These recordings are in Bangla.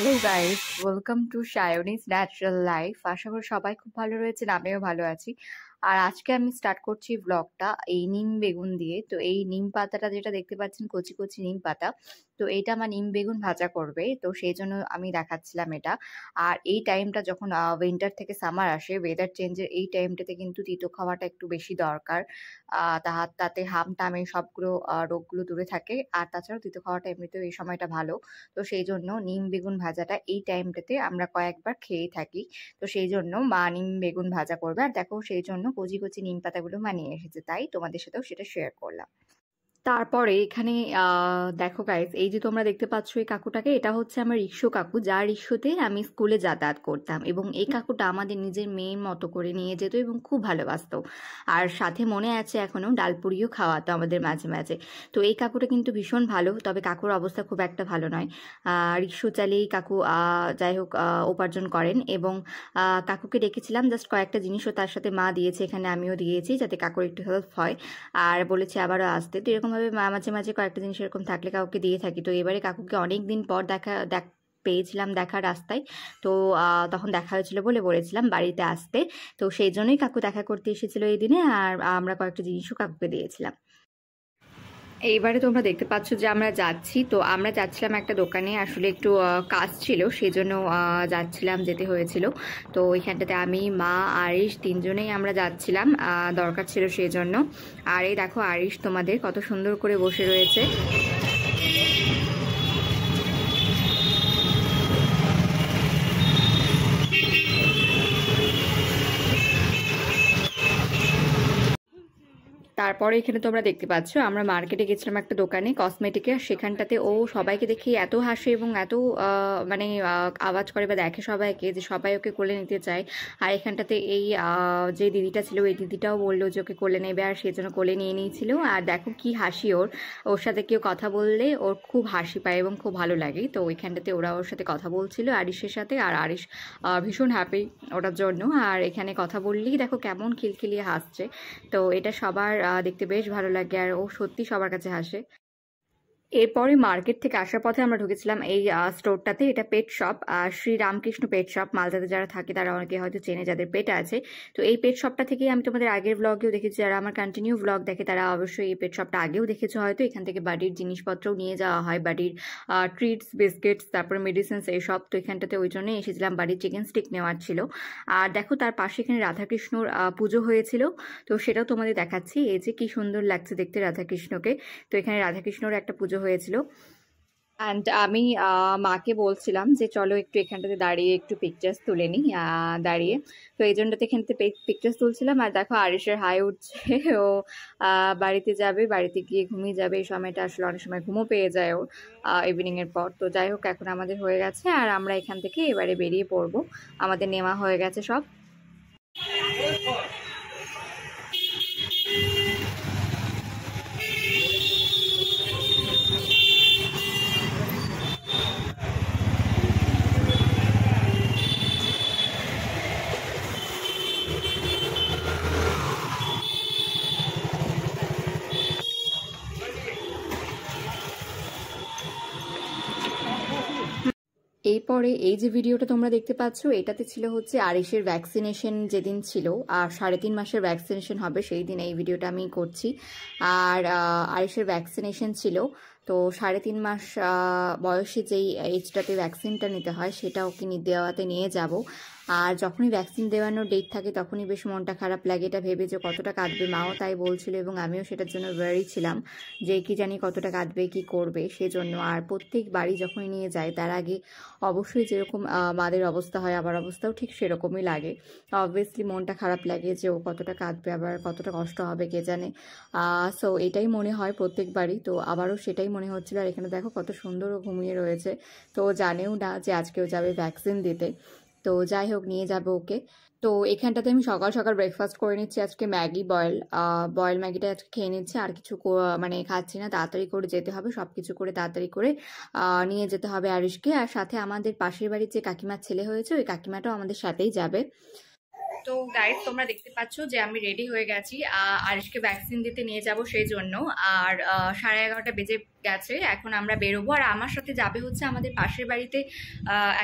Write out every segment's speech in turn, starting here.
Hello guys, welcome to Sayani's natural life. আশা করি সবাই খুব ভালো রয়েছেন, আমিও ভালো আছি। আর আজকে আমি স্টার্ট করছি ব্লগটা এই নিম বেগুন দিয়ে। তো এই নিম পাতাটা যেটা দেখতে পাচ্ছেন, কচি কচি নিম পাতা, তো এইটা আমার নিম বেগুন ভাজা করবে, তো সেই জন্য আমি দেখাচ্ছিলাম এটা। আর এই টাইমটা যখন উইন্টার থেকে সামার আসে, ওয়েদার চেঞ্জের এই টাইমটাতে কিন্তু তিতো খাওয়াটা একটু বেশি দরকার। তাতে হাম টাম এই সবগুলো রোগগুলো দূরে থাকে। আর তাছাড়াও তিতো খাওয়াটা এমনিতেও এই সময়টা ভালো। তো সেই জন্য নিম বেগুন ভাজাটা এই টাইমটাতে আমরা কয়েকবার খেয়ে থাকি। তো সেই জন্য মা নিম বেগুন ভাজা করবে। আর দেখো সেই জন্য কচি কচি নিম পাতাগুলো মা নিয়ে এসেছে, তাই তোমাদের সাথেও সেটা শেয়ার করলাম। তারপরে এখানে দেখো গাইস, এই যে তোমরা দেখতে পাচ্ছ এই কাকুটাকে, এটা হচ্ছে আমার রিক্সো কাকু, যার রিক্সোতে আমি স্কুলে যাতায়াত করতাম। এবং এই কাকুটা আমাদের নিজের মেয়ের মতো করে নিয়ে যেত এবং খুব ভালোবাসতো। আর সাথে মনে আছে এখনো ডালপুরিও খাওয়াতো আমাদের মাঝে মাঝে। তো এই কাকুটা কিন্তু ভীষণ ভালো, তবে কাকুর অবস্থা খুব একটা ভালো নয়। রিক্সো চালিয়েই কাকু যাই হোক উপার্জন করেন। এবং কাকুকে ডেকেছিলাম জাস্ট কয়েকটা জিনিসও তার সাথে মা দিয়েছে, এখানে আমিও দিয়েছি যাতে কাকুর একটু হেল্প হয়। আর বলেছে আবারও আসতে। তো এরকমভাবে মাঝে মাঝে কয়েকটা জিনিস এরকম থাকলে কাউকে দিয়ে থাকি। তো এবারে কাকুকে অনেক দিন পর পেয়েছিলাম দেখা রাস্তায়। তো তখন দেখা হয়েছিল বলে বলেছিলাম বাড়িতে আসতে। তো সেই জন্যই কাকু দেখা করতে এসেছিল এই দিনে। আর আমরা কয়েকটা জিনিসও কাকুকে দিয়েছিলাম। এইবারে তোমরা দেখতে পাচ্ছ যে আমরা যাচ্ছি। তো আমরা যাচ্ছিলাম একটা দোকানে, আসলে একটু কাজ ছিল, সেই জন্য যাচ্ছিলাম, যেতে হয়েছিল। তো ওইখানটাতে আমি, মা, আরিশ তিনজনেই আমরা যাচ্ছিলাম, দরকার ছিল সেই জন্য। আর এই দেখো আরিশ তোমাদের কত সুন্দর করে বসে রয়েছে। তারপরে এখানে তোমরা দেখতে পাচ্ছ আমরা মার্কেটে গেছিলাম একটা দোকানে কসমেটিকের, সেখানটাতে ও সবাইকে দেখে এত হাসে এবং এত মানে আওয়াজ করে বা দেখে সবাইকে, যে সবাই ওকে কোলে নিতে চায়। আর এখানটাতে এই যে দিদিটা ছিল, এই দিদিটাও বললো যে ওকে কোলে নেবে, আর সেই জন্য কোলে নিয়ে নিয়েছিল। আর দেখো কি হাসি ওর, ওর সাথে কেউ কথা বললে ওর খুব হাসি পায় এবং খুব ভালো লাগে। তো ওইখানটাতে ওরা ওর সাথে কথা বলছিল আরিশের সাথে, আর আরিশ ভীষণ হ্যাপি ওটার জন্য। আর এখানে কথা বললেই দেখো কেমন খিলখিলিয়ে হাসছে। তো এটা সবার দেখতে বেশ ভালো লাগে, আর ও সত্যি সবার কাছে হাসে। এরপরে মার্কেট থেকে আসার পথে আমরা ঢুকেছিলাম এই স্টোরটাতে। এটা pet shop, Shri Ramkrishna pet shop. মালদাতে যারা থাকে তারা অনেকে হয়তো চেনে, যাদের পেট আছে। তো এই পেট শপটা থেকেই আমি তোমাদের আগের ব্লগেও দেখেছি, যারা আমার কন্টিনিউ ব্লগ দেখে তারা অবশ্যই এই পেট শপটা আগেও দেখেছো হয়তো। এখান থেকে বাড়ির জিনিসপত্রও নিয়ে যাওয়া হয়, বাড়ির ট্রিটস, বিস্কিটস, তারপরে মেডিসিনস এইসব। তো এখানটাতে ওই জন্যই এসেছিলাম, বাড়ির চিকেন স্টিক নেওয়ার ছিল। আর দেখো তার পাশে এখানে রাধাকৃষ্ণর পুজো হয়েছিল, তো সেটাও তোমাদের দেখাচ্ছি। এই যে কি সুন্দর লাগছে দেখতে রাধাকৃষ্ণকে। তো এখানে রাধাকৃষ্ণর একটা পুজো হয়েছিল। অ্যান্ড আমি মাকে বলছিলাম যে চলো একটু এখানটাতে দাঁড়িয়ে একটু পিকচার্স তুলে নিই দাঁড়িয়ে। তো এই জন্যতে এখানটাতে পিকচার্স তুলছিলাম। আর দেখো আরিশের হাই উঠছে, ও বাড়িতে যাবে, বাড়িতে গিয়ে ঘুমিয়ে যাবে। এই সময়টা আসলে অনেক সময় ঘুমও পেয়ে যায় ওর ইভিনিংয়ের পর। তো যাই হোক এখন আমাদের হয়ে গেছে, আর আমরা এখান থেকে এবারে বেরিয়ে পড়বো। আমাদের নেওয়া হয়ে গেছে সব। এরপরে এই যে ভিডিওটা তোমরা দেখতে পাচ্ছ, এটাতে ছিল হচ্ছে আরিশের ভ্যাকসিনেশন যেদিন ছিল, আর 3.5 মাসের ভ্যাকসিনেশন হবে সেই দিন এই ভিডিওটা আমি করছি। আর আরিশের ভ্যাকসিনেশন ছিল, তো 3.5 মাস বয়সে যেই এজটাতে ভ্যাকসিনটা নিতে হয় সেটা ওকে দেওয়াতে নিয়ে যাব। আর যখনই ভ্যাকসিন দেওয়ানোর ডেট থাকে তখনই বেশ মনটা খারাপ লাগে, এটা ভেবে যে কতটা কাঁদবে। মাও তাই বলছিল এবং আমিও সেটার জন্য ওয়ারি ছিলাম যে কি জানি কতটা কাঁদবে, কি করবে সেজন্য। আর প্রত্যেক বাড়ি যখনই নিয়ে যায় তার আগে অবশ্যই যেরকম মাদের অবস্থা হয় আমার অবস্থাও ঠিক সেরকমই লাগে। অবভিয়াসলি মনটা খারাপ লাগে যে ও কতটা কাঁদবে, আবার কতটা কষ্ট হবে কে জানে। সো এটাই মনে হয় প্রত্যেকবারই। তো আবারও সেটাই মনে হচ্ছিল। আর এখানে দেখো কত সুন্দর ও ঘুমিয়ে রয়েছে। তো ও জানেও না যে আজকেও যাবে ভ্যাকসিন দিতে। তো যাই হোক নিয়ে যাবে ওকে। তো এখানটাতে আমি সকাল সকাল ব্রেকফাস্ট করে নিচ্ছি আজকে, ম্যাগি বয়েল ম্যাগিটা আজকে খেয়ে নিচ্ছি। আর কিছু মানে খাচ্ছি না, তাড়াতাড়ি করে যেতে হবে, সব কিছু করে তাড়াতাড়ি করে নিয়ে যেতে হবে আরিশকে। আর সাথে আমাদের পাশের বাড়ির যে কাকিমার ছেলে হয়েছে ওই কাকিমাটাও আমাদের সাথেই যাবে। তো গাইস তোমরা দেখতে পাচ্ছ যে আমি রেডি হয়ে গেছি আরিশকে ভ্যাকসিন দিতে নিয়ে যাব সেই জন্য। আর 11:30 বেজে গেছে, এখন আমরা বেরোবো। আর আমার সাথে যাবে হচ্ছে আমাদের পাশের বাড়িতে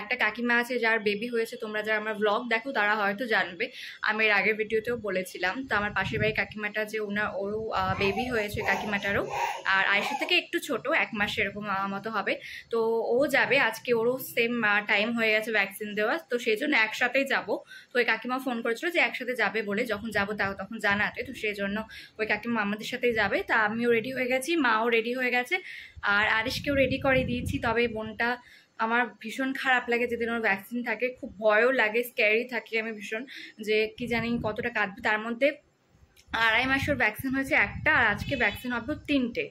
একটা কাকিমা আছে যার বেবি হয়েছে। তোমরা যারা আমার ব্লগ দেখো তারা হয়তো জানবে, আমি এর আগের ভিডিওতেও বলেছিলাম। তো আমার পাশের বাড়ির কাকিমাটা যে ওরও বেবি হয়েছে কাকিমাটারও, আর আয়েশা থেকে একটু ছোট, 1 মাস এরকম মতো হবে। তো ও যাবে আজকে, ওরও সেম টাইম হয়ে গেছে ভ্যাকসিন দেওয়া, তো সেই জন্য একসাথেই যাব। তো ওই কাকিমা ফোন করেছিল যে একসাথে যাবে বলে, যখন যাবো তখন জানাতে। তো সেই জন্য ওই কাকিমা আমাদের সাথেই যাবে। তা আমিও রেডি হয়ে গেছি, মাও রেডি হয়ে গেছে, আর আরিশকেও রেডি করে দিয়েছি। তবে বোনটা আমার ভীষণ খারাপ লাগে যেদিন ওর ভ্যাকসিন থাকে, খুব ভয়ও লাগে, স্ক্যারি থাকি আমি ভীষণ, যে কি জানি কতটা কাঁদবে। তার মধ্যে 2.5 মাসের ভ্যাকসিন হয়েছে একটা, আর আজকে ভ্যাকসিন হবে 3টে।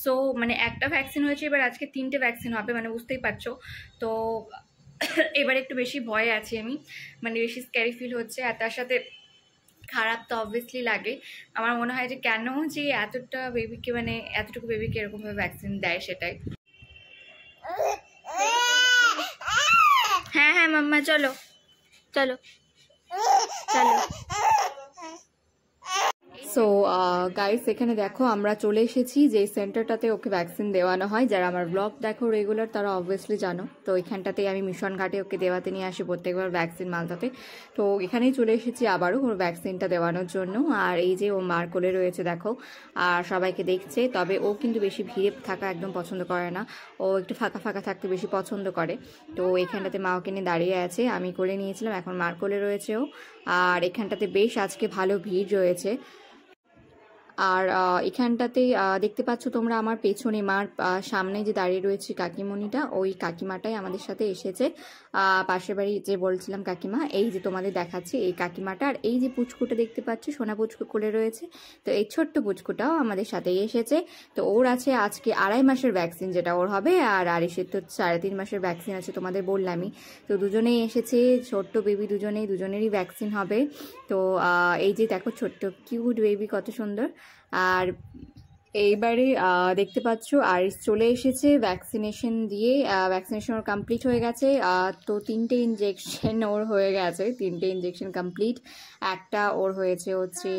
সো মানে একটা ভ্যাকসিন হয়েছে, এবার আজকে 3টে ভ্যাকসিন হবে, মানে বুঝতেই পারছো। তো এবার একটু বেশি ভয়ে আছি আমি, মানে বেশি স্ক্যারি ফিল হচ্ছে। আর তার সাথে খারাপ তো অবভিয়াসলি লাগে। আমার মনে হয় যে কেন যে এতটা বেবিকে, মানে এতটুকু বেবিকে এরকমভাবে ভ্যাকসিন দেয়, সেটাই। হ্যাঁ হ্যাঁ মাম্মা, চলো চলো চলো। সো গাইস, এখানে দেখো আমরা চলে এসেছি যে সেন্টারটাতে ওকে ভ্যাকসিন দেওয়ানো হয়। যারা আমার ব্লগ দেখো রেগুলার তারা অবভিয়াসলি জানো। তো এখানটাতেই আমি মিশন ঘাটে ওকে দেওয়াতে নিয়ে আসি প্রত্যেকবার ভ্যাকসিন মালদাতে। তো এখানেই চলে এসেছি আবারও ওর ভ্যাকসিনটা দেওয়ানোর জন্য। আর এই যে ও মার কোলে রয়েছে দেখো, আর সবাইকে দেখছে। তবে ও কিন্তু বেশি ভিড়ে থাকা একদম পছন্দ করে না, ও একটু ফাঁকা ফাঁকা থাকতে বেশি পছন্দ করে। তো এখানটাতে মা ওকে নিয়ে দাঁড়িয়ে আছে, আমি কোলে নিয়েছিলাম, এখন মার কোলে রয়েছে ও। আর এখানটাতে বেশ আজকে ভালো ভিড় রয়েছে। আর এখানটাতে দেখতে পাচ্ছ তোমরা আমার পেছনে মার সামনে যে দাঁড়িয়ে রয়েছে কাকিমণিটা, ওই কাকিমাটাই আমাদের সাথে এসেছে। পাশের বাড়ি যে বলছিলাম কাকিমা, এই যে তোমাদের দেখাচ্ছি এই কাকিমাটা। আর এই যে পুচকুটা দেখতে পাচ্ছ, সোনা পুচকু কোলে রয়েছে, তো এই ছোট্ট পুচকুটাও আমাদের সাথেই এসেছে। তো ওর আছে আজকে 2.5 মাসের ভ্যাকসিন, যেটা ওর হবে। আর আরিশের তো 3.5 মাসের ভ্যাকসিন আছে, তোমাদের বললামই। তো দুজনেই এসেছে, ছোট্ট বেবি দুজনেরই ভ্যাকসিন হবে। তো এই যে দেখো ছোট্ট কিউট বেবি, কত সুন্দর। আর এইবারে দেখতে পাচ্ছ আরিশ চলে এসেছে ভ্যাকসিনেশন দিয়ে, ভ্যাকসিনেশন ওর কমপ্লিট হয়ে গেছে। তো 3টে ইঞ্জেকশন ওর হয়ে গেছে, 3টে ইঞ্জেকশন কমপ্লিট। একটা ওর হয়েছে হচ্ছে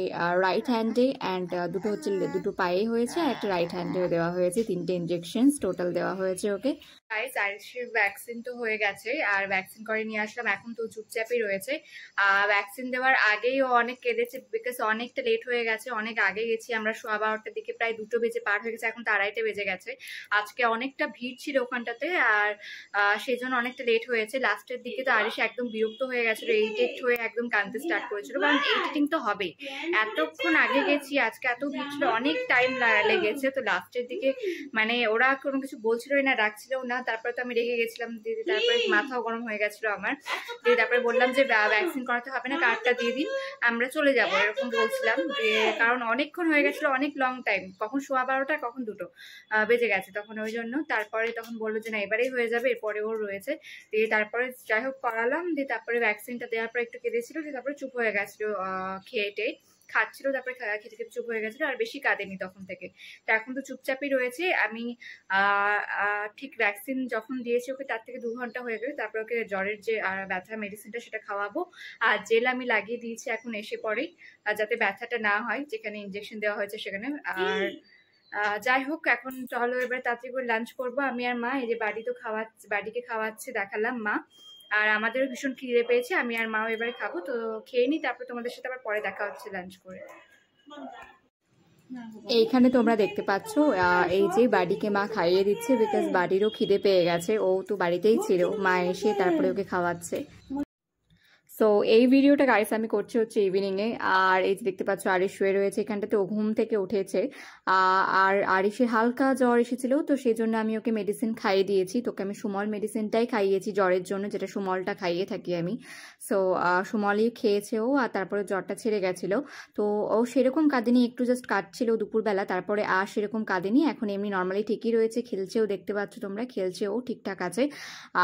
রাইট হ্যান্ডে, অ্যান্ড দুটো হচ্ছে দুটো পায়ে হয়েছে, আর একটা রাইট হ্যান্ডেও দেওয়া হয়েছে। 3টে ইঞ্জেকশন টোটাল দেওয়া হয়েছে ওকে। গাইস, আরিশের ভ্যাকসিন তো হয়ে গেছে, আর ভ্যাকসিন করে নিয়ে আসলাম, এখন তো চুপচাপই রয়েছে। ভ্যাকসিন দেওয়ার আগেই ও অনেক কেঁদেছে, বিকজ অনেকটা লেট হয়ে গেছে, অনেক আগে গেছি আমরা, 12:15টার দিকে, প্রায় 2টো বেজে পার হয়ে গেছে, এখন তো 2:30 বেজে গেছে। আজকে অনেকটা ভিড় ছিল ওখানটাতে, আর সেই জন্য অনেকটা লেট হয়েছে। লাস্টের দিকে তো আরিশ একদম বিরক্ত হয়ে গেছিল, ইরিটেট হয়ে একদম কাঁদতে স্টার্ট করেছিল, কারণ এডিটিং তো হবে, এতক্ষণ আগে গেছি, আজকে এত ভিড় ছিল, অনেক টাইম লেগেছে। তো লাস্টের দিকে মানে ওরা কোনো কিছু বলছিলই না, ডাকছিলও না। তারপরে তো আমি রেগে গেছিলাম দিদি, তারপরে মাথাও গরম হয়ে গেছিল আমার দিদি। তারপরে বললাম যে ভ্যাকসিন করাতে হবে না, কার্ডটা দিয়ে দিন, আমরা চলে যাবো, এরকম বলছিলাম। কারণ অনেকক্ষণ হয়ে গেছিল, অনেক লং টাইম, কখন 12:15 কখন 2টো বেজে গেছে তখন, ওই জন্য। তারপরে তখন বললো যে না এবারেই হয়ে যাবে, এরপরে ওর রয়েছে। দিয়ে তারপরে যাই হোক করালাম, দিয়ে তারপরে ভ্যাকসিনটা দেওয়ার পর একটু কেঁদেছিল, দিয়ে তারপরে চুপ হয়ে গেছিল, খেয়ে খাচ্ছিল, তারপরে খেতে খেতে চুপ হয়ে গেছিল, আর বেশি কাঁদেনি তখন থেকে। তো এখন তো চুপচাপই রয়েছে। আমি ঠিক ভ্যাকসিন যখন দিয়েছি ওকে তার থেকে 2 ঘন্টা হয়ে গেছে, তারপরে ওকে জ্বরের যে ব্যথা মেডিসিনটা সেটা খাওয়াবো। আর জেল আমি লাগিয়ে দিয়েছি এখন এসে পরেই, যাতে ব্যথাটা না হয় যেখানে ইঞ্জেকশন দেওয়া হয়েছে সেখানে। আর যাই হোক, এখন চলো এবার তাড়াতাড়ি করে লাঞ্চ করবো আমি আর মা। এই যে বাড়িকে খাওয়াচ্ছে, দেখালাম মা। আর আমাদেরও ভীষণ খিদে পেয়েছে, আমি আর মাও এবারে খাবো। তো খেয়ে নিই, তারপর তোমাদের সাথে আবার পরে দেখা হচ্ছে লাঞ্চ করে। এইখানে তোমরা দেখতে পাচ্ছ এই যে বাড়িকে মা খাইয়ে দিচ্ছে, বিকজ বাড়িরও খিদে পেয়ে গেছে, ও তো বাড়িতেই ছিল, মা এসে তারপরে ওকে খাওয়াচ্ছে। সো এই ভিডিওটা গাইস আমি করছি হচ্ছে ইভিনিংয়ে। আর এই যে দেখতে পাচ্ছ আরিশ শুয়ে রয়েছে এখানটাতে, ও ঘুম থেকে উঠেছে। আর আরিশের হালকা জ্বর এসেছিল, তো সেই জন্য আমি ওকে মেডিসিন খাইয়ে দিয়েছি। তোকে আমি সুমল মেডিসিনটাই খাইয়েছি জ্বরের জন্য, যেটা সুমলটা খাইয়ে থাকি আমি। সো সুমলই খেয়েছে ও, আর তারপরে জ্বরটা ছেড়ে গেছিলো। তো ও সেরকম কাঁদেনি, একটু জাস্ট কাঁদছিল দুপুরবেলা, তারপরে আর সেরকম কাঁদেনি, এখন এমনি নর্মালি ঠিকই রয়েছে, খেলছেও, দেখতে পাচ্ছ তোমরা, খেলছেও ঠিকঠাক আছে।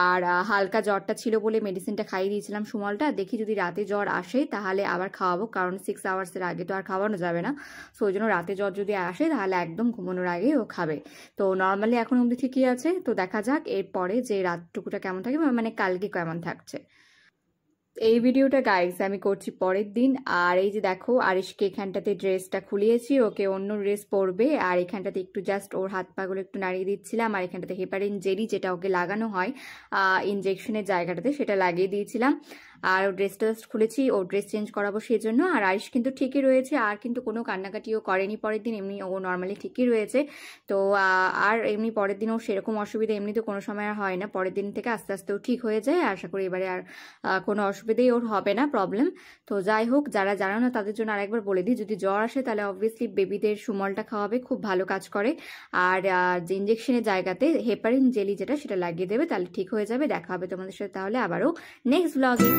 আর হালকা জ্বরটা ছিল বলে মেডিসিনটা খাইয়ে দিয়েছিলাম সুমলটা। দেখি যদি রাতে জ্বর আসে তাহলে আবার খাওয়াবো, কারণ 6 আওয়ার্সের আগে তো আর খাওয়ানো যাবে না। সো ওই জন্য রাতে জ্বর যদি আসে তাহলে একদম ঘুমানোর আগে ও খাবে। তো নর্মালি এখন অবধি ঠিকই আছে, তো দেখা যাক এরপরে যে রাতটুকুটা কেমন থাকে, মানে কালকে কেমন থাকছে। এই ভিডিওটা গাইস আমি করছি পরের দিন। আর এই যে দেখো আরিশকে এখানটাতে ড্রেসটা খুলিয়েছি, ওকে অন্য ড্রেস পরবে। আর এখানটাতে একটু জাস্ট ওর হাত পাগুলো একটু নাড়িয়ে দিচ্ছিলাম। আর এখানটাতে হেপারিন জেলি যেটা ওকে লাগানো হয় ইনজেকশনের জায়গাটাতে, সেটা লাগিয়ে দিয়েছিলাম। আর ও ড্রেসটা জাস্ট খুলেছি, ও ড্রেস চেঞ্জ করাবো সেই জন্য। আর আরিশ কিন্তু ঠিকই রয়েছে, আর কিন্তু কোনো কান্নাকাটিও করেনি পরের দিন, এমনি ও নর্মালি ঠিকই রয়েছে। তো আর এমনি পরের দিন ও সেরকম অসুবিধা এমনি তো কোনো সময় আর হয় না, পরের দিন থেকে আস্তে আস্তে ও ঠিক হয়ে যায়। আশা করি এবারে আর কোনো অসুবিধাই ওর হবে না, প্রবলেম। তো যাই হোক, যারা জানো না তাদের জন্য আরেকবার বলে দিই, যদি জ্বর আসে তাহলে অবভিয়াসলি বেবিদের সুমলটা খাওয়াবে, খুব ভালো কাজ করে। আর যে ইঞ্জেকশনের জায়গাতে হেপারিন জেলি যেটা, সেটা লাগিয়ে দেবে, তাহলে ঠিক হয়ে যাবে। দেখা হবে তোমাদের সাথে তাহলে আবারও নেক্সট ব্লগে।